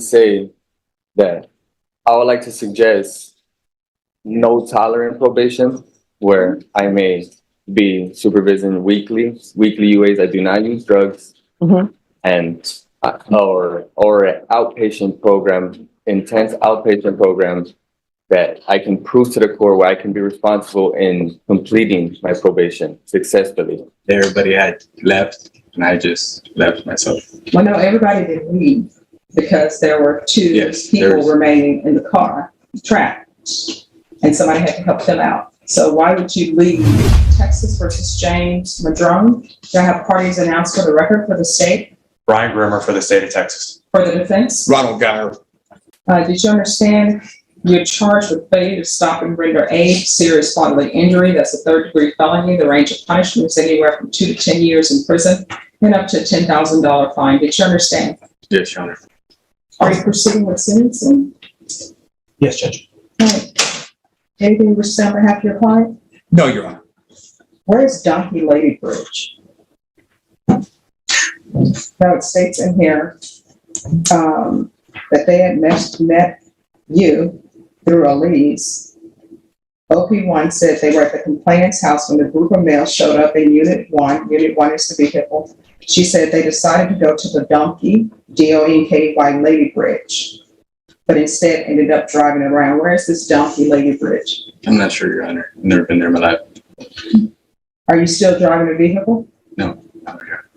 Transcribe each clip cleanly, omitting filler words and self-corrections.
say that I would like to suggest no tolerant probation, where I may be supervising weekly UAs. I do not use drugs, and or an outpatient program, intense outpatient program that I can prove to the court where I can be responsible in completing my probation successfully. Everybody had left, and I just left myself. Well, no, everybody didn't leave because there were two people remaining in the car, trapped, and somebody had to help them out. So why would you leave? Texas versus James Madone. Do I have parties announced for the record for the state? Brian Grimmer for the state of Texas. For the defense? Ronald Geyer. Did you understand you're charged with failure to stop and render aid, serious bodily injury? That's a third-degree felony. The range of punishment is anywhere from 2 to 10 years in prison and up to a $10,000 fine. Did you understand? Yes, Your Honor. Are you proceeding with sentencing? Yes, Judge. All right. Anything you wish to say on behalf of your client? No, Your Honor. Where's Donkey Lady Bridge? Now it states in here that they had met you through a lease. OP1 said they were at the complainant's house when the group of males showed up in Unit 1. Unit 1 is the vehicle. She said they decided to go to the Donkey, D-O-N-K-Y, Lady Bridge, but instead ended up driving around. Where is this Donkey Lady Bridge? I'm not sure, Your Honor. I've never been there in my life. Are you still driving a vehicle? No, not here.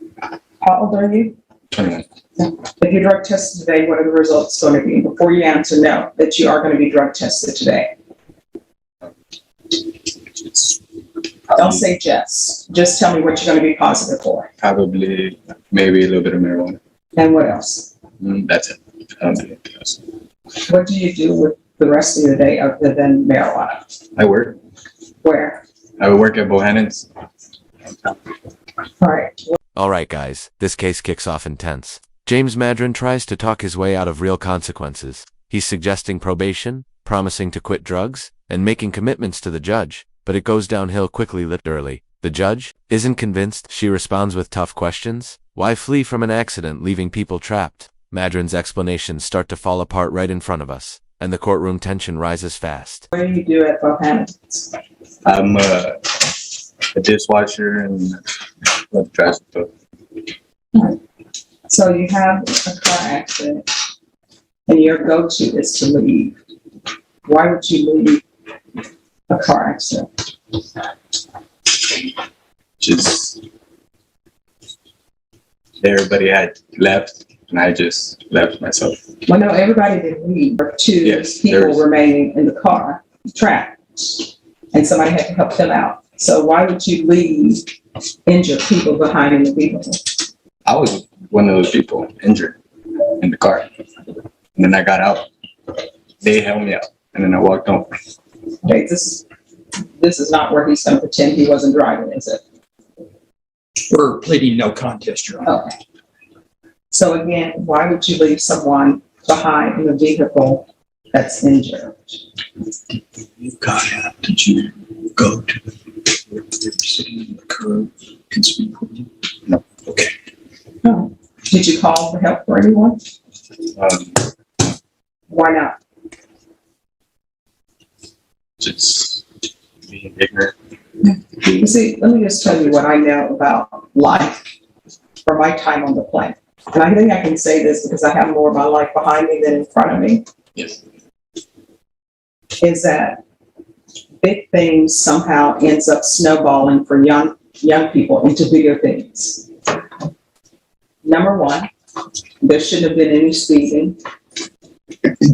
How old are you? 21. If you drug tested today, what are the results going to be? Before you answer no, that you are going to be drug tested today. Don't say just. Just tell me what you're going to be positive for. Probably, maybe a little bit of marijuana. And what else? That's it. I don't do anything else. What do you do with the rest of your day other than marijuana? I work. Where? I would work at Bohannon's. All right, guys, this case kicks off intense. James Madone tries to talk his way out of real consequences. He's suggesting probation, promising to quit drugs, and making commitments to the judge, but it goes downhill quickly literally. The judge isn't convinced. She responds with tough questions. Why flee from an accident leaving people trapped? Madone's explanations start to fall apart right in front of us, and the courtroom tension rises fast. What do you do at Bohannon's? I'm a dishwasher and trash stuff. So you have a car accident and your go-to is to leave. Why would you leave a car accident? Just everybody had left, and I just left myself. Well, no, everybody didn't leave. There were two people remaining in the car, trapped, and somebody had to help them out. So why would you leave injured people behind in the vehicle? I was one of those people injured in the car. And then I got out. They held me out, and then I walked home. Okay, this is not where he's going to pretend he wasn't driving, is it? We're pleading no contest, Your Honor. Okay. So again, why would you leave someone behind in a vehicle that's injured? You got out. Did you go to where they were sitting in the curb and speak with you? No. Okay. Oh. Did you call for help for anyone? Why not? Just being ignorant. You see, let me just tell you what I know about life from my time on the planet. And I think I can say this because I have more of my life behind me than in front of me. Yes. Is that big things somehow ends up snowballing for young people into bigger things. Number one, there shouldn't have been any speeding.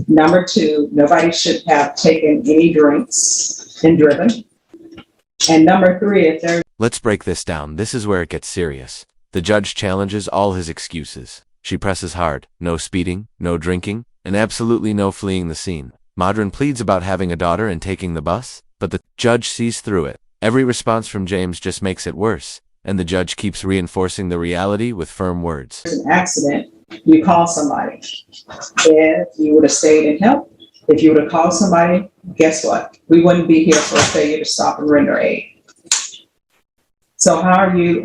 Number two, nobody should have taken any drinks and driven. And number three, if there's... Let's break this down. This is where it gets serious. The judge challenges all his excuses. She presses hard. No speeding, no drinking, and absolutely no fleeing the scene. Madone pleads about having a daughter and taking the bus, but the judge sees through it. Every response from James just makes it worse, and the judge keeps reinforcing the reality with firm words. There's an accident, you call somebody. If you would have stayed and helped, if you would have called somebody, guess what? We wouldn't be here for a failure to stop and render aid. So how are you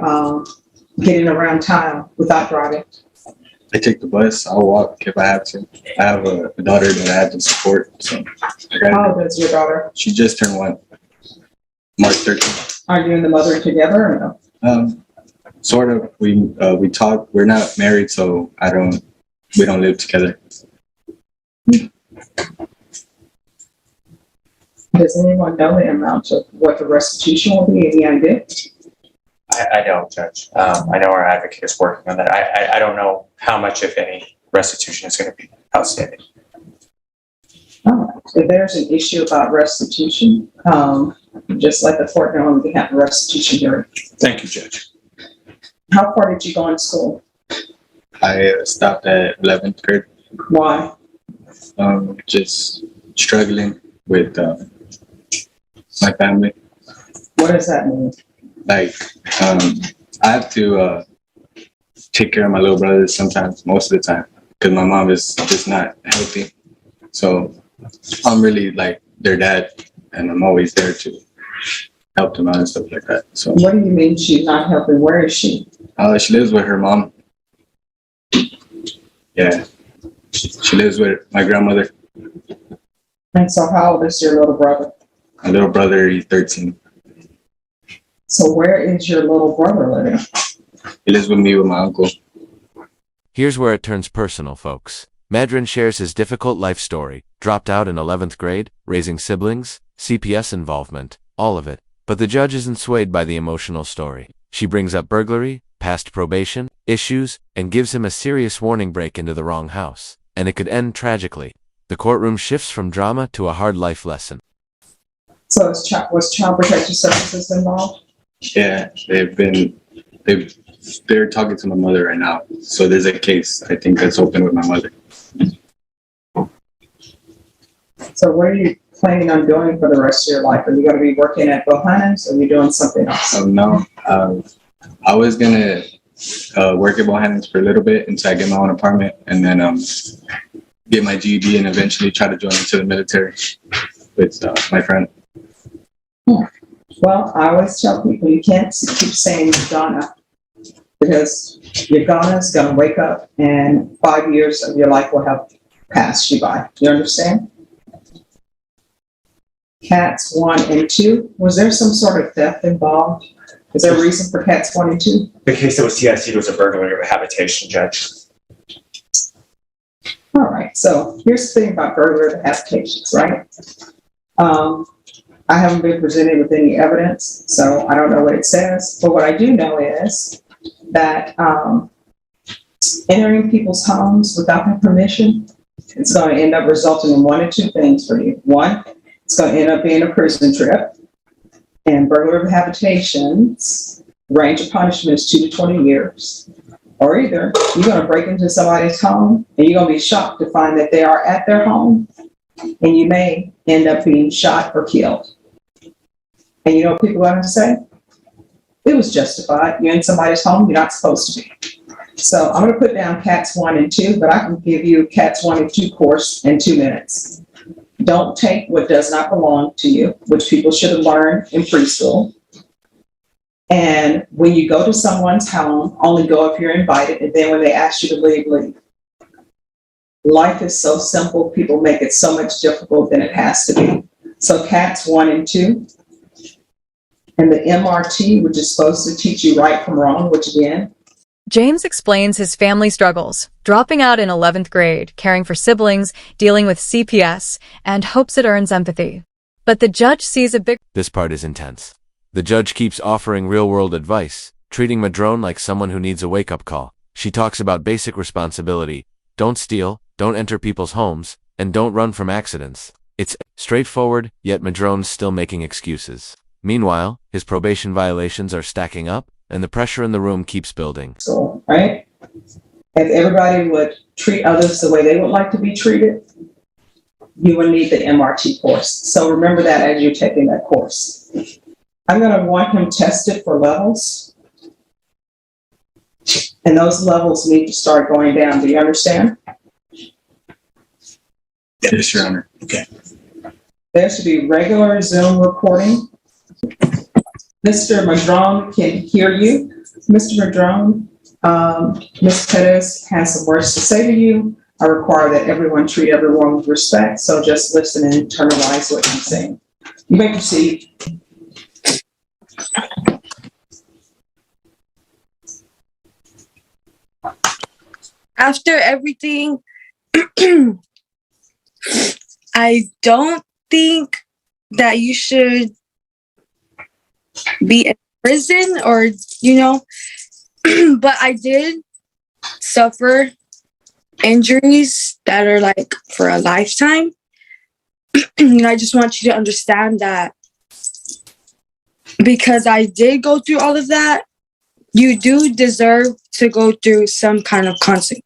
getting around town without driving? I take the bus. I'll walk if I have to. I have a daughter that I have to support. So How old is your daughter? she just turned 1, March 13th. Are you and the mother together or no? Sort of. We talk. We're not married, so we don't live together. Does anyone know the amount of what the restitution will be? Any idea? I don't, Judge. I know our advocate is working on that. I don't know how much, if any, restitution is going to be outstanding. All right. If there's an issue about restitution, just let the court know and we can have a restitution hearing. Thank you, Judge. How far did you go in school? I stopped at 11th grade. Why? Just struggling with my family. What does that mean? Like, I have to take care of my little brothers sometimes, most of the time, because my mom is just not healthy. So I'm really like their dad, and I'm always there to help them out and stuff like that. So What do you mean she's not helping? Where is she? she lives with her mom. Yeah, she lives with my grandmother. And so how old is your little brother? My little brother, he's 13. So where is your little brother living? He lives with me with my uncle. Here's where it turns personal, folks. Madron shares his difficult life story, dropped out in 11th grade, raising siblings, CPS involvement, all of it. But the judge isn't swayed by the emotional story. She brings up burglary, past probation, issues, and gives him a serious warning break into the wrong house. And it could end tragically. The courtroom shifts from drama to a hard life lesson. So was child protective services involved? Yeah, they're talking to my mother right now. So there's a case, I think, that's open with my mother. So what are you planning on doing for the rest of your life? Are you going to be working at Bohannon's or are you doing something else? No, I was gonna work at Bohannon's for a little bit until I get my own apartment, and then get my GED and eventually try to join into the military with my friend. Well, I always tell people you can't keep saying you're gonna, because you're gonna wake up and 5 years of your life will have passed you by. You understand? Cats 1 and 2, was there some sort of theft involved? Is there a reason for cats 1 and 2? The case that was TIC was a burglary of a habitation, Judge. All right, so here's the thing about burglary of habitations, right? I haven't been presented with any evidence, so I don't know what it says. But what I do know is that entering people's homes without their permission, it's going to end up resulting in 1 or 2 things for you. 1, it's going to end up being a prison trip. And burglary of habitations, range of punishment is 2 to 20 years. Or either you're going to break into somebody's home and you're going to be shocked to find that they are at their home and you may end up being shot or killed. And you know what people are going to say? It was justified. You're in somebody's home, you're not supposed to be. So I'm going to put down cats 1 and 2, but I can give you cats 1 and 2 course in 2 minutes. Don't take what does not belong to you, which people should have learned in preschool. And when you go to someone's home, only go if you're invited, and then when they ask you to leave, leave. Life is so simple, people make it so much difficult than it has to be. So cats 1 and 2. And the MRT, which is supposed to teach you right from wrong, which again, James explains his family struggles, dropping out in 11th grade, caring for siblings, dealing with CPS, and hopes it earns empathy. But the judge sees a big... This part is intense. The judge keeps offering real-world advice, treating Madone like someone who needs a wake-up call. She talks about basic responsibility. Don't steal, don't enter people's homes, and don't run from accidents. It's straightforward, yet Madrone's still making excuses. Meanwhile, his probation violations are stacking up, and the pressure in the room keeps building. so, right? If everybody would treat others the way they would like to be treated, you would need the MRT course. So remember that as you're taking that course. I'm going to want him tested for levels. And those levels need to start going down. Do you understand? Yes, Your Honor. Okay. There should be regular Zoom recording. Mr. Madone can hear you. Mr. Madone, Ms. Pettis has some words to say to you. I require that everyone treat everyone with respect, so just listen and internalize what he's saying. You may proceed. After everything, I don't think that you should be in prison or, but I did suffer injuries that are like for a lifetime. And I just want you to understand that because I did go through all of that, you do deserve to go through some kind of consequence.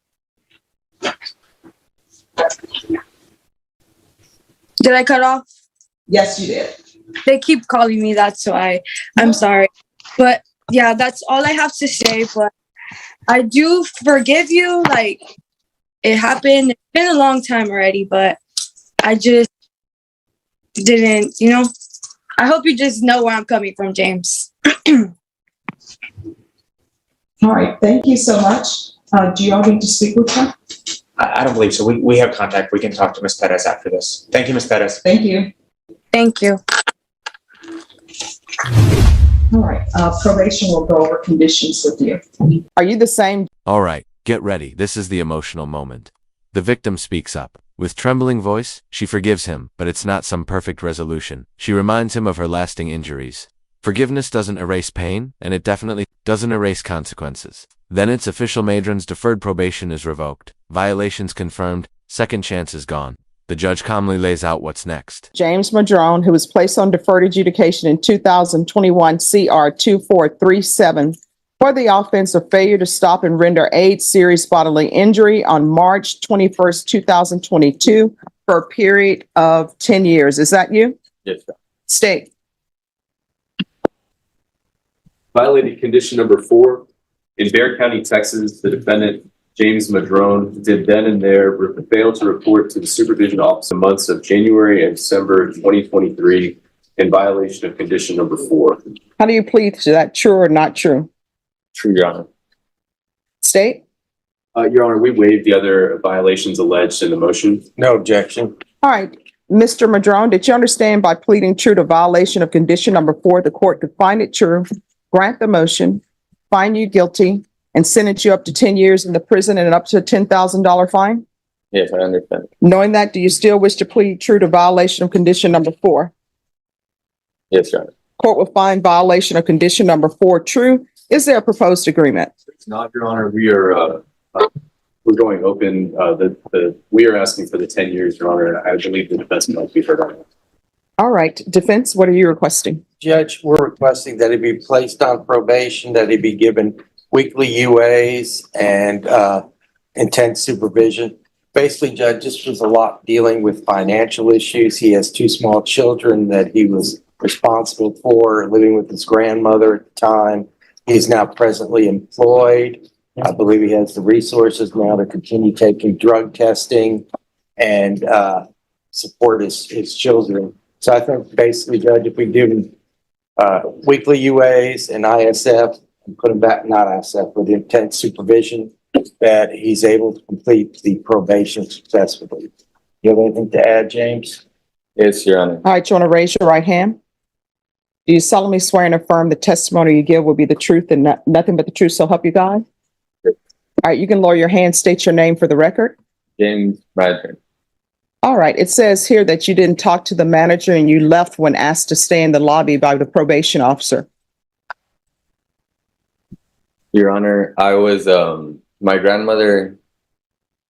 Did I cut off? Yes, you did. They keep calling me that, so I'm sorry. But yeah, that's all I have to say. But I do forgive you. Like, it happened. It's been a long time already, but I just didn't, I hope you just know where I'm coming from, James. All right, thank you so much. Do you all need to speak with her? I don't believe so. We have contact. We can talk to Ms. Pettis after this. Thank you, Ms. Pettis. Thank you. Thank you. All right, probation will go over conditions with you. Are you the same? All right, get ready. This is the emotional moment. The victim speaks up. With trembling voice, she forgives him, but it's not some perfect resolution. She reminds him of her lasting injuries. Forgiveness doesn't erase pain, and it definitely doesn't erase consequences. Then it's official. Madron's deferred probation is revoked. Violations confirmed. Second chance is gone. The judge calmly lays out what's next. James Madone, who was placed on deferred adjudication in 2021 CR 2437 for the offense of failure to stop and render aid serious bodily injury on March 21st, 2022 for a period of 10 years. Is that you? Yes, sir. State. Violated condition number 4. In Bexar County, Texas, the defendant, James Madone, did then and there fail to report to the supervision office in months of January and December 2023 in violation of condition number 4. How do you plead to that? True or not true? True, Your Honor. State. Your Honor, we waived the other violations alleged in the motion. No objection. All right. Mr. Madone, did you understand by pleading true to violation of condition number 4, the court could find it true, grant the motion, find you guilty, and sentence you up to 10 years in the prison and up to a $10,000 fine? Yes, I understand. Knowing that, do you still wish to plead true to violation of condition number 4? Yes, Your Honor. Court will find violation of condition number 4 true. Is there a proposed agreement? It's not, Your Honor. We're going open. We are asking for the 10 years, Your Honor. I believe the defense might be heard on it. All right. Defense, what are you requesting? Judge, we're requesting that he be placed on probation, that he be given weekly UAs and intense supervision. Basically, Judge, this was a lot dealing with financial issues. He has 2 small children that he was responsible for, living with his grandmother at the time. He is now presently employed. I believe he has the resources now to continue taking drug testing and support his children. So I think basically, Judge, if we give him weekly UAs and ISF and put him back, not ISF, with intense supervision, that he's able to complete the probation successfully. You have anything to add, James? Yes, Your Honor. All right. You want to raise your right hand? Do you solemnly swear and affirm the testimony you give will be the truth and nothing but the truth, so help you God? Yes. All right. You can lower your hand, state your name for the record. James Madone. All right. It says here that you didn't talk to the manager and you left when asked to stay in the lobby by the probation officer. Your Honor, I was, my grandmother,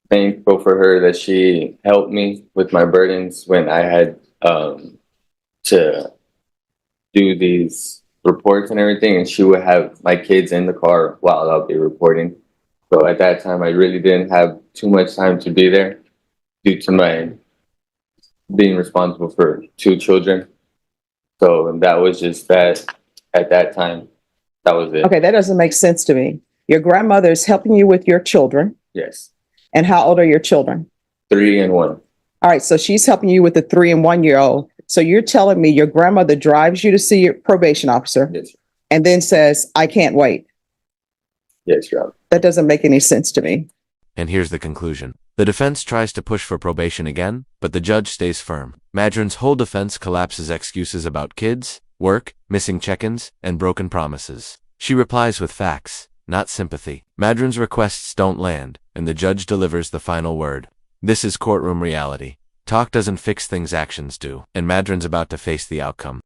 thankful for her that she helped me with my burdens when I had to do these reports and everything, and she would have my kids in the car while I'll be reporting. So at that time, I really didn't have too much time to be there due to my being responsible for 2 children. So that was just that at that time. That was it. Okay. That doesn't make sense to me. Your grandmother is helping you with your children. Yes. And how old are your children? 3 and 1. All right. So she's helping you with the 3 and 1 year old. So you're telling me your grandmother drives you to see your probation officer Yes. and then says, I can't wait. Yes, Your Honor. That doesn't make any sense to me. And here's the conclusion. The defense tries to push for probation again, but the judge stays firm. Madron's whole defense collapses excuses about kids, work, missing check-ins, and broken promises. She replies with facts, not sympathy. Madron's requests don't land, and the judge delivers the final word. This is courtroom reality. Talk doesn't fix things, actions do, and Madron's about to face the outcome.